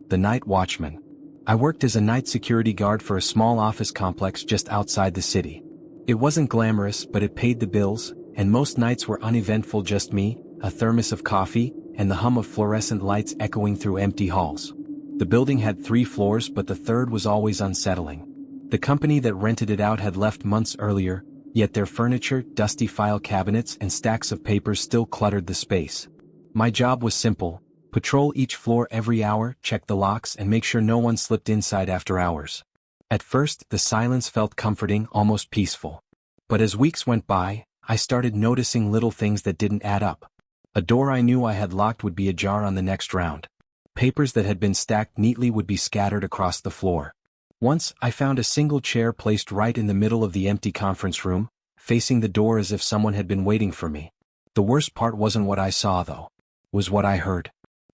The Night Watchman. I worked as a night security guard for a small office complex just outside the city. It wasn't glamorous, but it paid the bills, and most nights were uneventful, just me, a thermos of coffee, and the hum of fluorescent lights echoing through empty halls. The building had 3 floors, but the third was always unsettling. The company that rented it out had left months earlier, yet their furniture, dusty file cabinets, and stacks of papers still cluttered the space. My job was simple: patrol each floor every hour, check the locks, and make sure no one slipped inside after hours. At first, the silence felt comforting, almost peaceful. But as weeks went by, I started noticing little things that didn't add up. A door I knew I had locked would be ajar on the next round. Papers that had been stacked neatly would be scattered across the floor. Once, I found a single chair placed right in the middle of the empty conference room, facing the door as if someone had been waiting for me. The worst part wasn't what I saw, though. Was what I heard.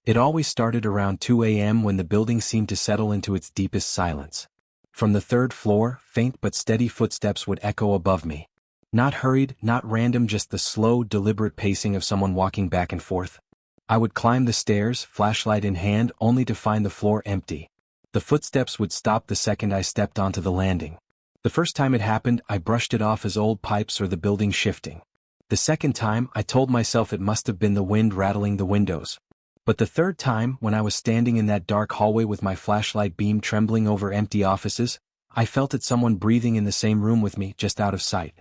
It always started around 2 a.m. when the building seemed to settle into its deepest silence. From the 3rd floor, faint but steady footsteps would echo above me. Not hurried, not random, just the slow, deliberate pacing of someone walking back and forth. I would climb the stairs, flashlight in hand, only to find the floor empty. The footsteps would stop the second I stepped onto the landing. The first time it happened, I brushed it off as old pipes or the building shifting. The second time, I told myself it must have been the wind rattling the windows. But the third time, when I was standing in that dark hallway with my flashlight beam trembling over empty offices, I felt it, someone breathing in the same room with me, just out of sight.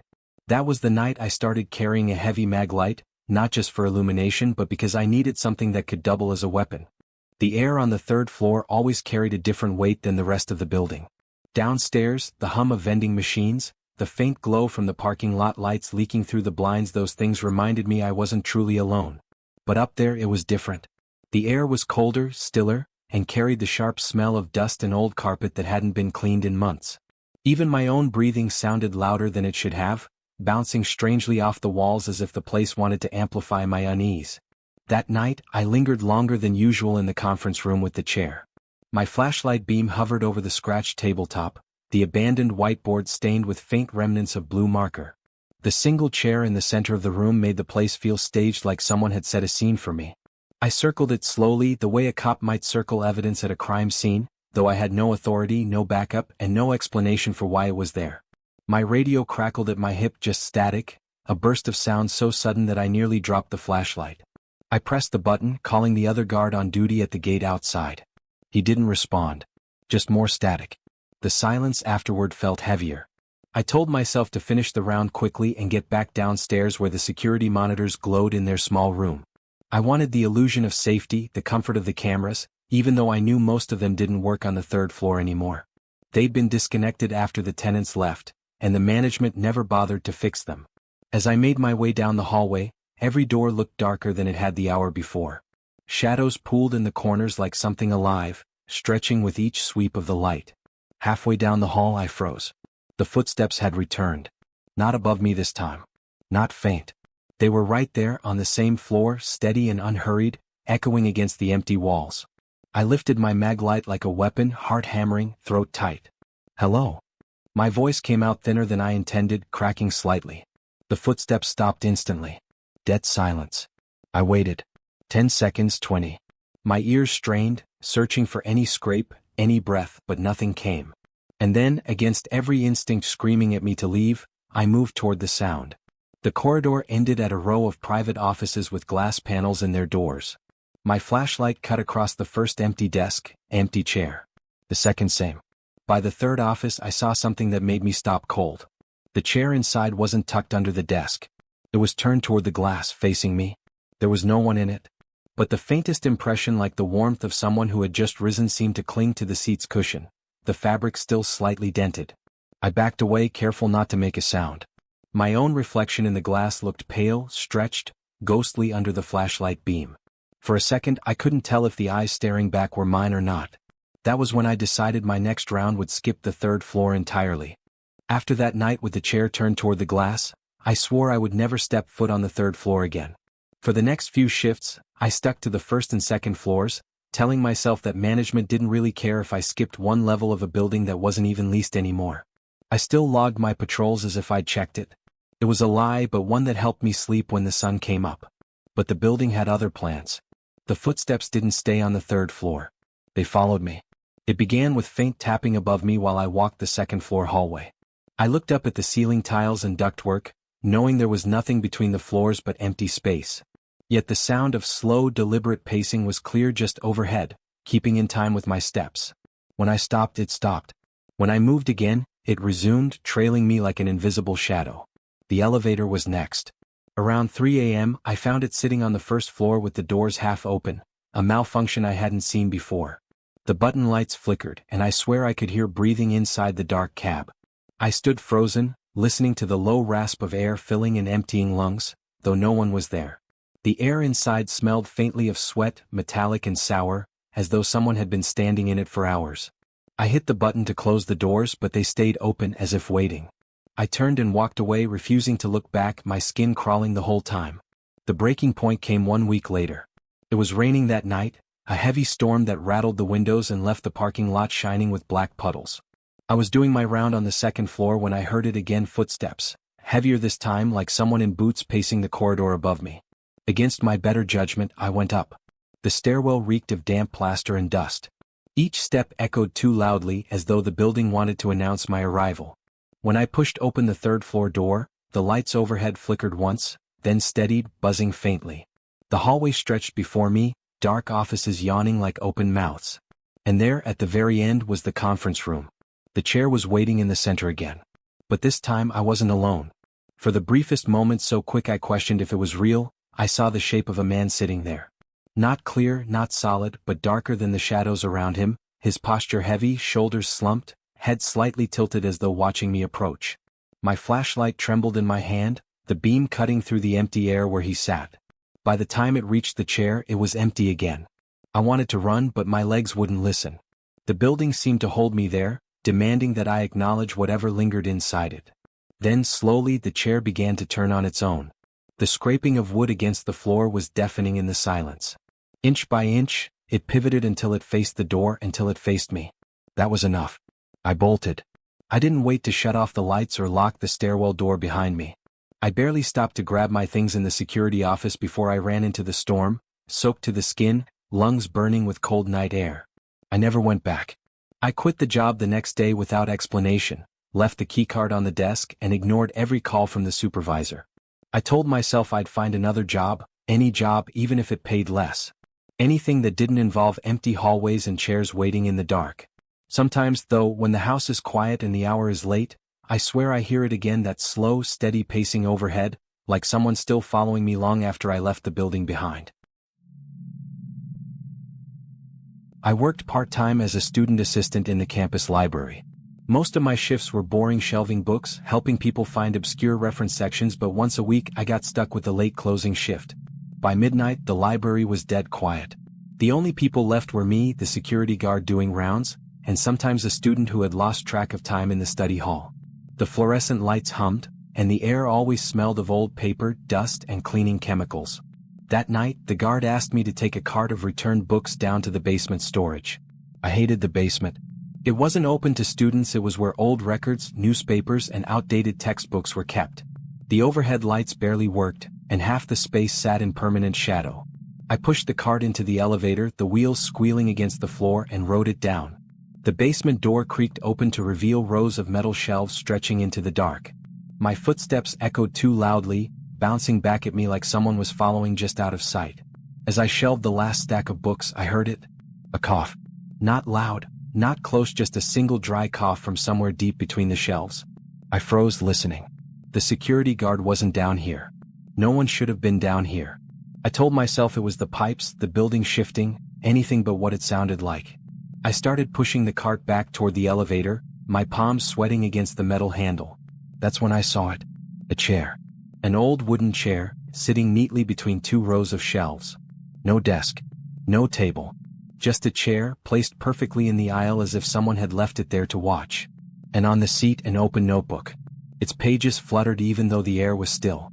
That was the night I started carrying a heavy mag light, not just for illumination but because I needed something that could double as a weapon. The air on the 3rd floor always carried a different weight than the rest of the building. Downstairs, the hum of vending machines, the faint glow from the parking lot lights leaking through the blinds, those things reminded me I wasn't truly alone. But up there it was different. The air was colder, stiller, and carried the sharp smell of dust and old carpet that hadn't been cleaned in months. Even my own breathing sounded louder than it should have, bouncing strangely off the walls as if the place wanted to amplify my unease. That night, I lingered longer than usual in the conference room with the chair. My flashlight beam hovered over the scratched tabletop, the abandoned whiteboard stained with faint remnants of blue marker. The single chair in the center of the room made the place feel staged, like someone had set a scene for me. I circled it slowly, the way a cop might circle evidence at a crime scene, though I had no authority, no backup, and no explanation for why it was there. My radio crackled at my hip, just static, a burst of sound so sudden that I nearly dropped the flashlight. I pressed the button, calling the other guard on duty at the gate outside. He didn't respond. Just more static. The silence afterward felt heavier. I told myself to finish the round quickly and get back downstairs where the security monitors glowed in their small room. I wanted the illusion of safety, the comfort of the cameras, even though I knew most of them didn't work on the 3rd floor anymore. They'd been disconnected after the tenants left, and the management never bothered to fix them. As I made my way down the hallway, every door looked darker than it had the hour before. Shadows pooled in the corners like something alive, stretching with each sweep of the light. Halfway down the hall I froze. The footsteps had returned. Not above me this time. Not faint. They were right there on the same floor, steady and unhurried, echoing against the empty walls. I lifted my mag light like a weapon, heart hammering, throat tight. "Hello." My voice came out thinner than I intended, cracking slightly. The footsteps stopped instantly. Dead silence. I waited. 10 seconds, 20. My ears strained, searching for any scrape, any breath, but nothing came. And then, against every instinct screaming at me to leave, I moved toward the sound. The corridor ended at a row of private offices with glass panels in their doors. My flashlight cut across the first empty desk, empty chair. The second same. By the 3rd office I saw something that made me stop cold. The chair inside wasn't tucked under the desk. It was turned toward the glass, facing me. There was no one in it. But the faintest impression, like the warmth of someone who had just risen, seemed to cling to the seat's cushion, the fabric still slightly dented. I backed away, careful not to make a sound. My own reflection in the glass looked pale, stretched, ghostly under the flashlight beam. For a second I couldn't tell if the eyes staring back were mine or not. That was when I decided my next round would skip the 3rd floor entirely. After that night with the chair turned toward the glass, I swore I would never step foot on the 3rd floor again. For the next few shifts, I stuck to the 1st and 2nd floors, telling myself that management didn't really care if I skipped one level of a building that wasn't even leased anymore. I still logged my patrols as if I'd checked it. It was a lie, but one that helped me sleep when the sun came up. But the building had other plans. The footsteps didn't stay on the 3rd floor. They followed me. It began with faint tapping above me while I walked the second-floor hallway. I looked up at the ceiling tiles and ductwork, knowing there was nothing between the floors but empty space. Yet the sound of slow, deliberate pacing was clear just overhead, keeping in time with my steps. When I stopped, it stopped. When I moved again, it resumed, trailing me like an invisible shadow. The elevator was next. Around 3 a.m., I found it sitting on the first floor with the doors half open, a malfunction I hadn't seen before. The button lights flickered, and I swear I could hear breathing inside the dark cab. I stood frozen, listening to the low rasp of air filling and emptying lungs, though no one was there. The air inside smelled faintly of sweat, metallic and sour, as though someone had been standing in it for hours. I hit the button to close the doors, but they stayed open as if waiting. I turned and walked away, refusing to look back, my skin crawling the whole time. The breaking point came 1 week later. It was raining that night, a heavy storm that rattled the windows and left the parking lot shining with black puddles. I was doing my round on the second floor when I heard it again, footsteps, heavier this time, like someone in boots pacing the corridor above me. Against my better judgment, I went up. The stairwell reeked of damp plaster and dust. Each step echoed too loudly, as though the building wanted to announce my arrival. When I pushed open the third-floor door, the lights overhead flickered once, then steadied, buzzing faintly. The hallway stretched before me, dark offices yawning like open mouths. And there, at the very end, was the conference room. The chair was waiting in the center again. But this time I wasn't alone. For the briefest moment, so quick I questioned if it was real, I saw the shape of a man sitting there. Not clear, not solid, but darker than the shadows around him, his posture heavy, shoulders slumped, head slightly tilted as though watching me approach. My flashlight trembled in my hand, the beam cutting through the empty air where he sat. By the time it reached the chair, it was empty again. I wanted to run, but my legs wouldn't listen. The building seemed to hold me there, demanding that I acknowledge whatever lingered inside it. Then slowly the chair began to turn on its own. The scraping of wood against the floor was deafening in the silence. Inch by inch, it pivoted until it faced the door, until it faced me. That was enough. I bolted. I didn't wait to shut off the lights or lock the stairwell door behind me. I barely stopped to grab my things in the security office before I ran into the storm, soaked to the skin, lungs burning with cold night air. I never went back. I quit the job the next day without explanation, left the keycard on the desk, and ignored every call from the supervisor. I told myself I'd find another job, any job, even if it paid less. Anything that didn't involve empty hallways and chairs waiting in the dark. Sometimes, though, when the house is quiet and the hour is late, I swear I hear it again, that slow, steady pacing overhead, like someone still following me long after I left the building behind. I worked part-time as a student assistant in the campus library. Most of my shifts were boring, shelving books, helping people find obscure reference sections, but once a week I got stuck with the late closing shift. By midnight, the library was dead quiet. The only people left were me, the security guard doing rounds, and sometimes a student who had lost track of time in the study hall. The fluorescent lights hummed, and the air always smelled of old paper, dust, and cleaning chemicals. That night, the guard asked me to take a cart of returned books down to the basement storage. I hated the basement. It wasn't open to students, it was where old records, newspapers, and outdated textbooks were kept. The overhead lights barely worked, and half the space sat in permanent shadow. I pushed the cart into the elevator, the wheels squealing against the floor, and rode it down. The basement door creaked open to reveal rows of metal shelves stretching into the dark. My footsteps echoed too loudly, bouncing back at me like someone was following just out of sight. As I shelved the last stack of books, I heard it. A cough. Not loud, not close, just a single dry cough from somewhere deep between the shelves. I froze, listening. The security guard wasn't down here. No one should have been down here. I told myself it was the pipes, the building shifting, anything but what it sounded like. I started pushing the cart back toward the elevator, my palms sweating against the metal handle. That's when I saw it. A chair. An old wooden chair, sitting neatly between two rows of shelves. No desk. No table. Just a chair, placed perfectly in the aisle as if someone had left it there to watch. And on the seat, an open notebook. Its pages fluttered even though the air was still.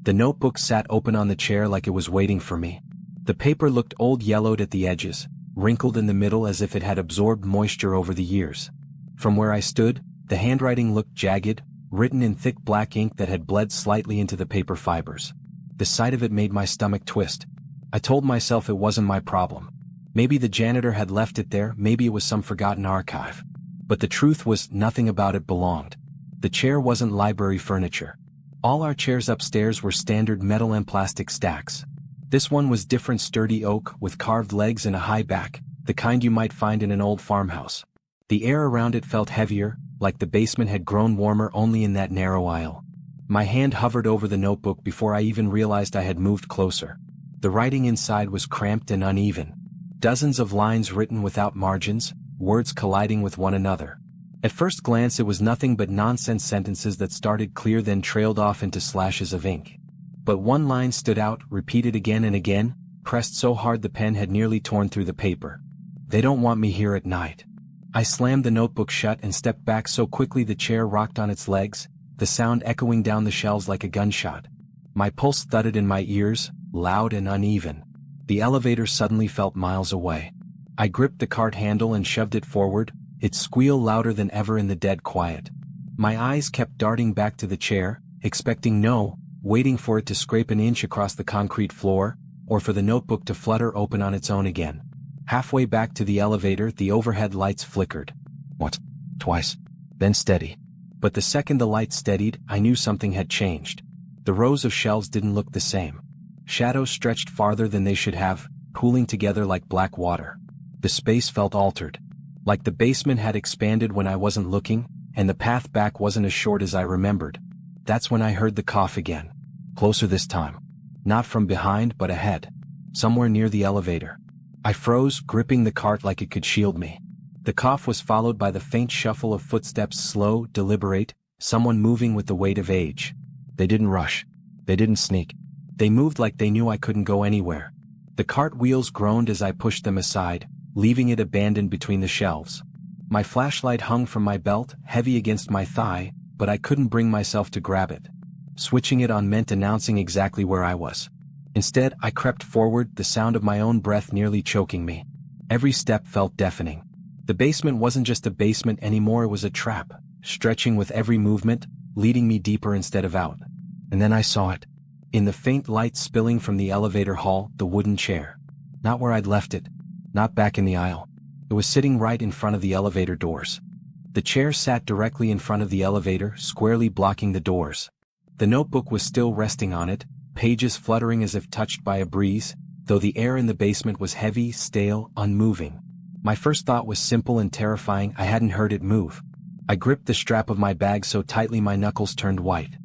The notebook sat open on the chair like it was waiting for me. The paper looked old, yellowed at the edges, wrinkled in the middle as if it had absorbed moisture over the years. From where I stood, the handwriting looked jagged, written in thick black ink that had bled slightly into the paper fibers. The sight of it made my stomach twist. I told myself it wasn't my problem. Maybe the janitor had left it there, maybe it was some forgotten archive. But the truth was, nothing about it belonged. The chair wasn't library furniture. All our chairs upstairs were standard metal and plastic stacks. This one was different, sturdy oak, with carved legs and a high back, the kind you might find in an old farmhouse. The air around it felt heavier, like the basement had grown warmer only in that narrow aisle. My hand hovered over the notebook before I even realized I had moved closer. The writing inside was cramped and uneven. Dozens of lines written without margins, words colliding with one another. At first glance it was nothing but nonsense sentences that started clear then trailed off into slashes of ink. But one line stood out, repeated again and again, pressed so hard the pen had nearly torn through the paper. "They don't want me here at night." I slammed the notebook shut and stepped back so quickly the chair rocked on its legs, the sound echoing down the shelves like a gunshot. My pulse thudded in my ears, loud and uneven. The elevator suddenly felt miles away. I gripped the cart handle and shoved it forward, its squeal louder than ever in the dead quiet. My eyes kept darting back to the chair, expecting no, waiting for it to scrape an inch across the concrete floor, or for the notebook to flutter open on its own again. Halfway back to the elevator, the overhead lights flickered. Once, twice, then steady. But the second the light steadied, I knew something had changed. The rows of shelves didn't look the same. Shadows stretched farther than they should have, pooling together like black water. The space felt altered. Like the basement had expanded when I wasn't looking, and the path back wasn't as short as I remembered. That's when I heard the cough again. Closer this time. Not from behind but ahead. Somewhere near the elevator. I froze, gripping the cart like it could shield me. The cough was followed by the faint shuffle of footsteps, slow, deliberate, someone moving with the weight of age. They didn't rush. They didn't sneak. They moved like they knew I couldn't go anywhere. The cart wheels groaned as I pushed them aside, leaving it abandoned between the shelves. My flashlight hung from my belt, heavy against my thigh, but I couldn't bring myself to grab it. Switching it on meant announcing exactly where I was. Instead, I crept forward, the sound of my own breath nearly choking me. Every step felt deafening. The basement wasn't just a basement anymore, it was a trap, stretching with every movement, leading me deeper instead of out. And then I saw it. In the faint light spilling from the elevator hall, the wooden chair. Not where I'd left it. Not back in the aisle. It was sitting right in front of the elevator doors. The chair sat directly in front of the elevator, squarely blocking the doors. The notebook was still resting on it, pages fluttering as if touched by a breeze, though the air in the basement was heavy, stale, unmoving. My first thought was simple and terrifying. I hadn't heard it move. I gripped the strap of my bag so tightly my knuckles turned white.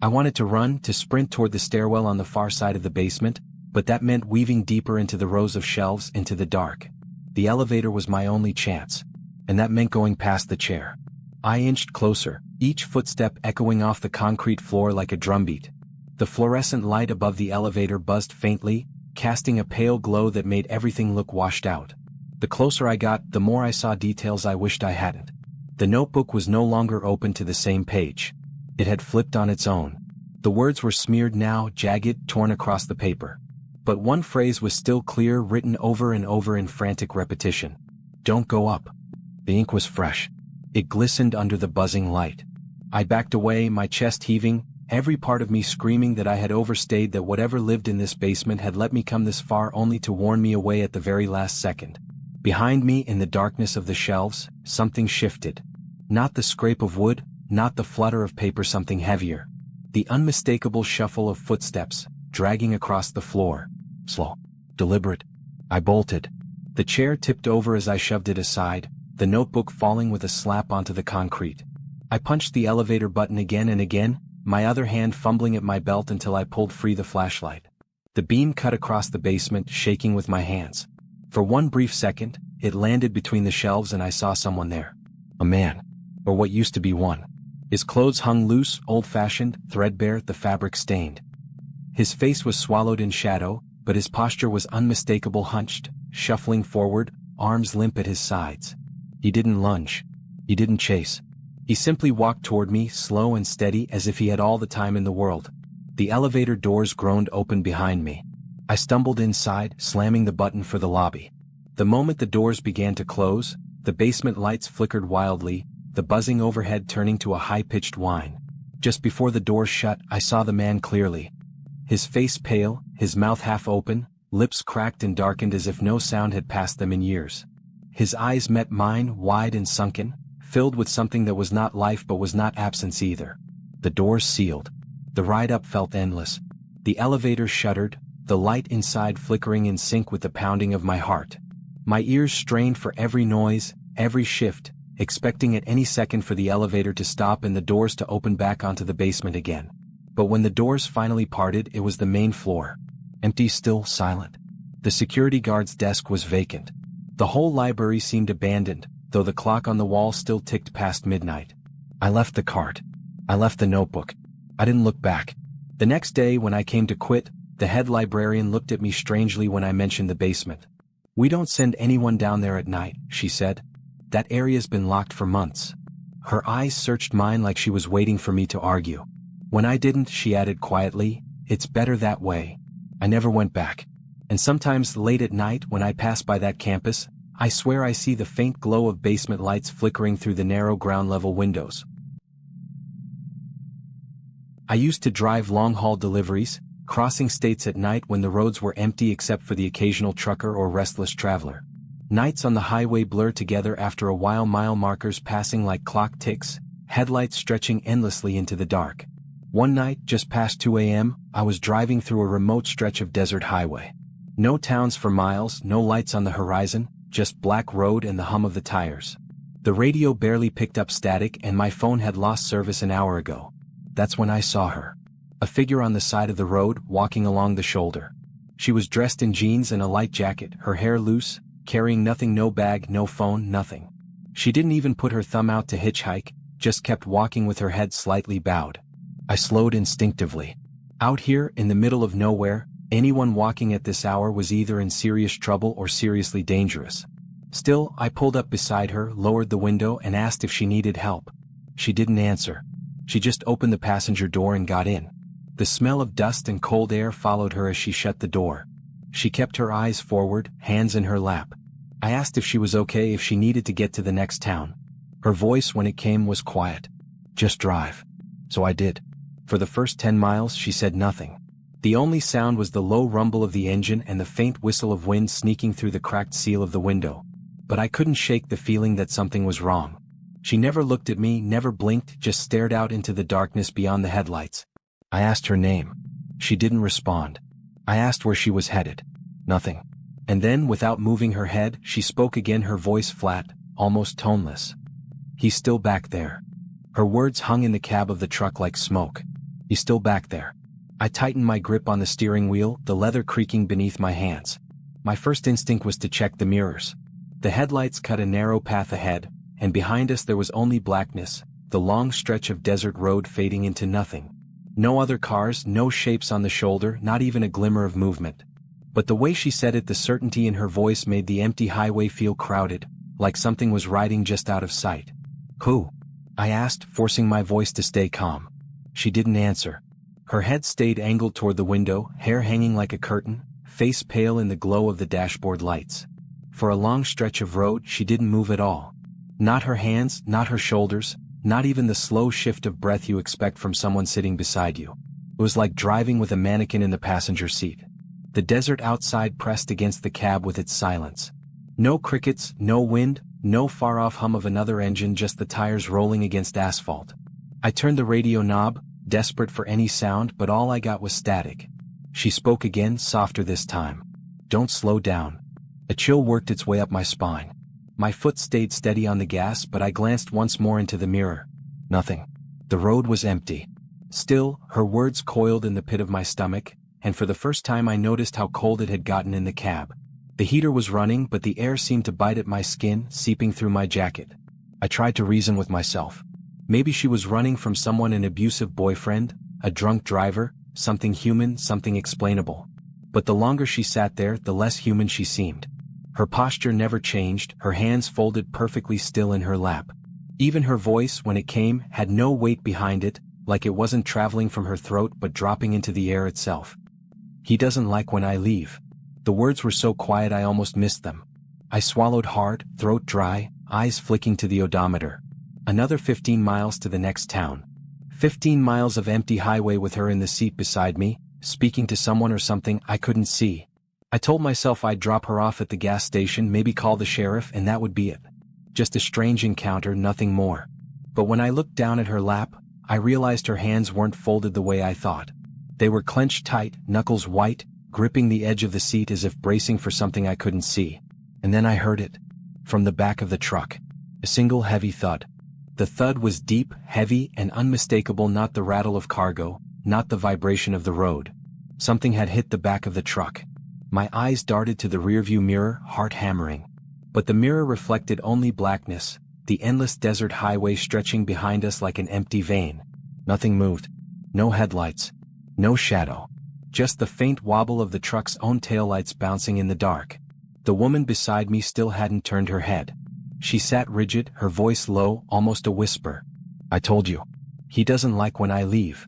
I wanted to run, to sprint toward the stairwell on the far side of the basement, but that meant weaving deeper into the rows of shelves, into the dark. The elevator was my only chance. And that meant going past the chair. I inched closer, each footstep echoing off the concrete floor like a drumbeat. The fluorescent light above the elevator buzzed faintly, casting a pale glow that made everything look washed out. The closer I got, the more I saw details I wished I hadn't. The notebook was no longer open to the same page. It had flipped on its own. The words were smeared now, jagged, torn across the paper. But one phrase was still clear, written over and over in frantic repetition. "Don't go up." The ink was fresh. It glistened under the buzzing light. I backed away, my chest heaving, every part of me screaming that I had overstayed, that whatever lived in this basement had let me come this far only to warn me away at the very last second. Behind me, in the darkness of the shelves, something shifted. Not the scrape of wood, not the flutter of paper, something heavier. The unmistakable shuffle of footsteps, dragging across the floor. Slow. Deliberate. I bolted. The chair tipped over as I shoved it aside, the notebook falling with a slap onto the concrete. I punched the elevator button again and again, my other hand fumbling at my belt until I pulled free the flashlight. The beam cut across the basement, shaking with my hands. For one brief second, it landed between the shelves and I saw someone there. A man. Or what used to be one. His clothes hung loose, old-fashioned, threadbare, the fabric stained. His face was swallowed in shadow, but his posture was unmistakable, hunched, shuffling forward, arms limp at his sides. He didn't lunge. He didn't chase. He simply walked toward me, slow and steady, as if he had all the time in the world. The elevator doors groaned open behind me. I stumbled inside, slamming the button for the lobby. The moment the doors began to close, the basement lights flickered wildly, the buzzing overhead turning to a high-pitched whine. Just before the doors shut, I saw the man clearly. His face pale, his mouth half open, lips cracked and darkened as if no sound had passed them in years. His eyes met mine, wide and sunken, filled with something that was not life but was not absence either. The doors sealed. The ride up felt endless. The elevator shuddered, the light inside flickering in sync with the pounding of my heart. My ears strained for every noise, every shift, expecting at any second for the elevator to stop and the doors to open back onto the basement again. But when the doors finally parted, it was the main floor. Empty, still, silent. The security guard's desk was vacant. The whole library seemed abandoned, though the clock on the wall still ticked past midnight. I left the cart. I left the notebook. I didn't look back. The next day when I came to quit, the head librarian looked at me strangely when I mentioned the basement. "We don't send anyone down there at night," she said. "That area's been locked for months." Her eyes searched mine like she was waiting for me to argue. When I didn't, she added quietly, "It's better that way." I never went back. And sometimes late at night when I pass by that campus, I swear I see the faint glow of basement lights flickering through the narrow ground-level windows. I used to drive long-haul deliveries, crossing states at night when the roads were empty except for the occasional trucker or restless traveler. Nights on the highway blur together after a while, mile markers passing like clock ticks, headlights stretching endlessly into the dark. One night, just past 2 a.m., I was driving through a remote stretch of desert highway. No towns for miles, no lights on the horizon, just black road and the hum of the tires. The radio barely picked up static and my phone had lost service an hour ago. That's when I saw her. A figure on the side of the road, walking along the shoulder. She was dressed in jeans and a light jacket, her hair loose, carrying nothing, no bag, no phone, nothing. She didn't even put her thumb out to hitchhike, just kept walking with her head slightly bowed. I slowed instinctively. Out here, in the middle of nowhere, anyone walking at this hour was either in serious trouble or seriously dangerous. Still, I pulled up beside her, lowered the window and asked if she needed help. She didn't answer. She just opened the passenger door and got in. The smell of dust and cold air followed her as she shut the door. She kept her eyes forward, hands in her lap. I asked if she was okay, if she needed to get to the next town. Her voice when it came was quiet. "Just drive." So I did. For the first 10 miles she said nothing. The only sound was the low rumble of the engine and the faint whistle of wind sneaking through the cracked seal of the window. But I couldn't shake the feeling that something was wrong. She never looked at me, never blinked, just stared out into the darkness beyond the headlights. I asked her name. She didn't respond. I asked where she was headed. Nothing. And then, without moving her head, she spoke again, her voice flat, almost toneless. "He's still back there." Her words hung in the cab of the truck like smoke. "He's still back there." I tightened my grip on the steering wheel, the leather creaking beneath my hands. My first instinct was to check the mirrors. The headlights cut a narrow path ahead, and behind us there was only blackness, the long stretch of desert road fading into nothing. No other cars, no shapes on the shoulder, not even a glimmer of movement. But the way she said it, the certainty in her voice made the empty highway feel crowded, like something was riding just out of sight. "Who?" I asked, forcing my voice to stay calm. She didn't answer. Her head stayed angled toward the window, hair hanging like a curtain, face pale in the glow of the dashboard lights. For a long stretch of road she didn't move at all. Not her hands, not her shoulders, not even the slow shift of breath you expect from someone sitting beside you. It was like driving with a mannequin in the passenger seat. The desert outside pressed against the cab with its silence. No crickets, no wind, no far-off hum of another engine, just the tires rolling against asphalt. I turned the radio knob, desperate for any sound, but all I got was static. She spoke again, softer this time. "Don't slow down." A chill worked its way up my spine. My foot stayed steady on the gas, but I glanced once more into the mirror. Nothing. The road was empty. Still, her words coiled in the pit of my stomach, and for the first time I noticed how cold it had gotten in the cab. The heater was running, but the air seemed to bite at my skin, seeping through my jacket. I tried to reason with myself. Maybe she was running from someone, an abusive boyfriend, a drunk driver, something human, something explainable. But the longer she sat there, the less human she seemed. Her posture never changed, her hands folded perfectly still in her lap. Even her voice, when it came, had no weight behind it, like it wasn't traveling from her throat but dropping into the air itself. "He doesn't like when I leave." The words were so quiet I almost missed them. I swallowed hard, throat dry, eyes flicking to the odometer. Another 15 miles to the next town. 15 miles of empty highway with her in the seat beside me, speaking to someone or something I couldn't see. I told myself I'd drop her off at the gas station, maybe call the sheriff, and that would be it. Just a strange encounter, nothing more. But when I looked down at her lap, I realized her hands weren't folded the way I thought. They were clenched tight, knuckles white, gripping the edge of the seat as if bracing for something I couldn't see. And then I heard it. From the back of the truck. A single heavy thud. The thud was deep, heavy, and unmistakable, not the rattle of cargo, not the vibration of the road. Something had hit the back of the truck. My eyes darted to the rearview mirror, heart hammering. But the mirror reflected only blackness, the endless desert highway stretching behind us like an empty vein. Nothing moved. No headlights. No shadow. Just the faint wobble of the truck's own taillights bouncing in the dark. The woman beside me still hadn't turned her head. She sat rigid, her voice low, almost a whisper. "I told you. He doesn't like when I leave."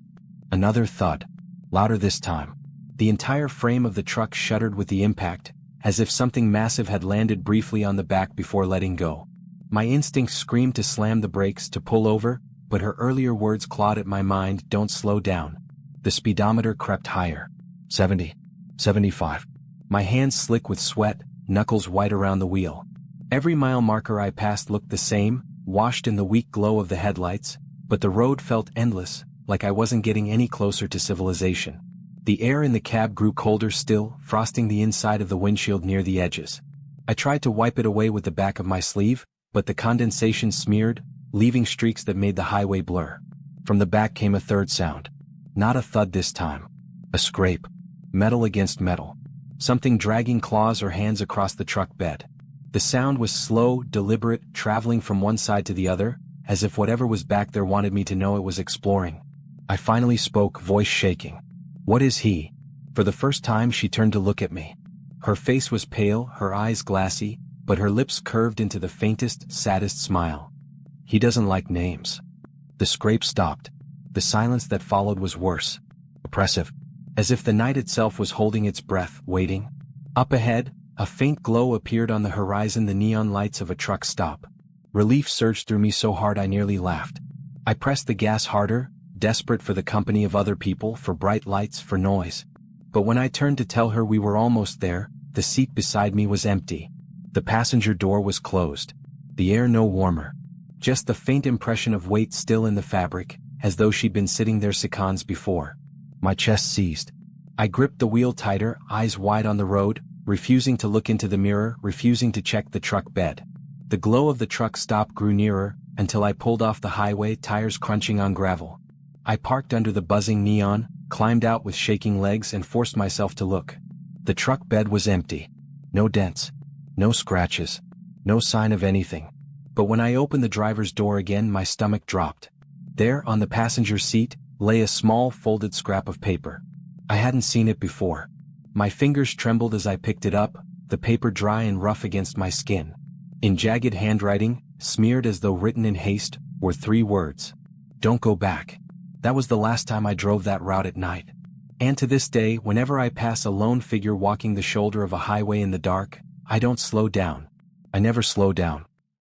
Another thud. Louder this time. The entire frame of the truck shuddered with the impact, as if something massive had landed briefly on the back before letting go. My instincts screamed to slam the brakes, to pull over, but her earlier words clawed at my mind, "Don't slow down." The speedometer crept higher. 70. 75. My hands slick with sweat, knuckles white around the wheel. Every mile marker I passed looked the same, washed in the weak glow of the headlights, but the road felt endless, like I wasn't getting any closer to civilization. The air in the cab grew colder still, frosting the inside of the windshield near the edges. I tried to wipe it away with the back of my sleeve, but the condensation smeared, leaving streaks that made the highway blur. From the back came a third sound. Not a thud this time. A scrape. Metal against metal. Something dragging claws or hands across the truck bed. The sound was slow, deliberate, traveling from one side to the other, as if whatever was back there wanted me to know it was exploring. I finally spoke, voice shaking. "What is he?" For the first time she turned to look at me. Her face was pale, her eyes glassy, but her lips curved into the faintest, saddest smile. "He doesn't like names." The scrape stopped. The silence that followed was worse. Oppressive. As if the night itself was holding its breath, waiting. Up ahead, a faint glow appeared on the horizon, the neon lights of a truck stop. Relief surged through me so hard I nearly laughed. I pressed the gas harder, desperate for the company of other people, for bright lights, for noise. But when I turned to tell her we were almost there, the seat beside me was empty. The passenger door was closed. The air no warmer. Just the faint impression of weight still in the fabric, as though she'd been sitting there seconds before. My chest seized. I gripped the wheel tighter, eyes wide on the road, refusing to look into the mirror, refusing to check the truck bed. The glow of the truck stop grew nearer, until I pulled off the highway, tires crunching on gravel. I parked under the buzzing neon, climbed out with shaking legs, and forced myself to look. The truck bed was empty. No dents. No scratches. No sign of anything. But when I opened the driver's door again, my stomach dropped. There, on the passenger seat, lay a small folded scrap of paper. I hadn't seen it before. My fingers trembled as I picked it up, the paper dry and rough against my skin. In jagged handwriting, smeared as though written in haste, were 3 words. "Don't go back." That was the last time I drove that route at night. And to this day, whenever I pass a lone figure walking the shoulder of a highway in the dark, I don't slow down. I never slow down.